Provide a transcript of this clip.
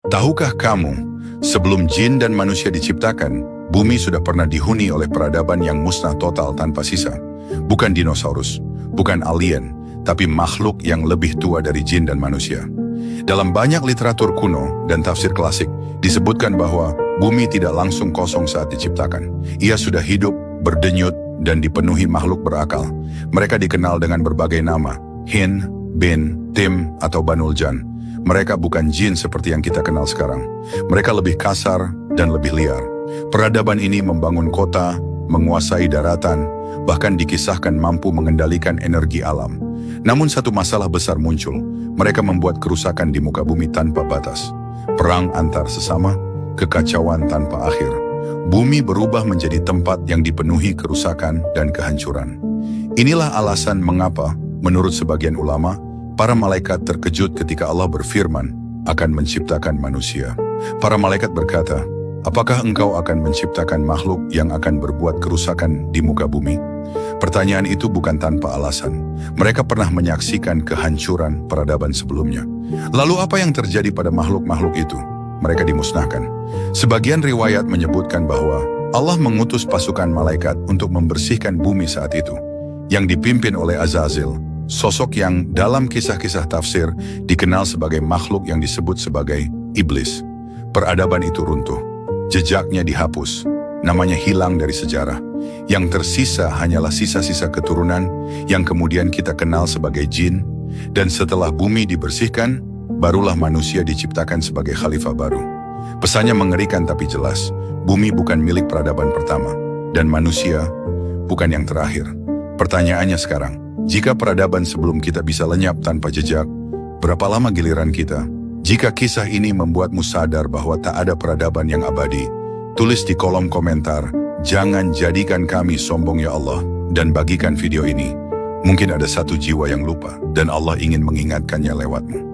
Tahukah kamu, sebelum jin dan manusia diciptakan, bumi sudah pernah dihuni oleh peradaban yang musnah total tanpa sisa. Bukan dinosaurus, bukan alien, tapi makhluk yang lebih tua dari jin dan manusia. Dalam banyak literatur kuno dan tafsir klasik, disebutkan bahwa bumi tidak langsung kosong saat diciptakan. Ia sudah hidup, berdenyut, dan dipenuhi makhluk berakal. Mereka dikenal dengan berbagai nama, Hin, Bin, Tim, atau Banul Jan. Mereka bukan jin seperti yang kita kenal sekarang. Mereka lebih kasar dan lebih liar. Peradaban ini membangun kota, menguasai daratan, bahkan dikisahkan mampu mengendalikan energi alam. Namun satu masalah besar muncul. Mereka membuat kerusakan di muka bumi tanpa batas. Perang antar sesama, kekacauan tanpa akhir. Bumi berubah menjadi tempat yang dipenuhi kerusakan dan kehancuran. Inilah alasan mengapa, menurut sebagian ulama, para malaikat terkejut ketika Allah berfirman akan menciptakan manusia. Para malaikat berkata, apakah engkau akan menciptakan makhluk yang akan berbuat kerusakan di muka bumi? Pertanyaan itu bukan tanpa alasan. Mereka pernah menyaksikan kehancuran peradaban sebelumnya. Lalu apa yang terjadi pada makhluk-makhluk itu? Mereka dimusnahkan. Sebagian riwayat menyebutkan bahwa Allah mengutus pasukan malaikat untuk membersihkan bumi saat itu, yang dipimpin oleh Azazil, sosok yang dalam kisah-kisah tafsir dikenal sebagai makhluk yang disebut sebagai iblis. Peradaban itu runtuh, jejaknya dihapus, namanya hilang dari sejarah. Yang tersisa hanyalah sisa-sisa keturunan yang kemudian kita kenal sebagai jin, dan setelah bumi dibersihkan, barulah manusia diciptakan sebagai khalifah baru. Pesannya mengerikan tapi jelas, bumi bukan milik peradaban pertama, dan manusia bukan yang terakhir. Pertanyaannya sekarang, jika peradaban sebelum kita bisa lenyap tanpa jejak, berapa lama giliran kita? Jika kisah ini membuatmu sadar bahwa tak ada peradaban yang abadi, tulis di kolom komentar, jangan jadikan kami sombong ya Allah, dan bagikan video ini. Mungkin ada satu jiwa yang lupa, dan Allah ingin mengingatkannya lewatmu.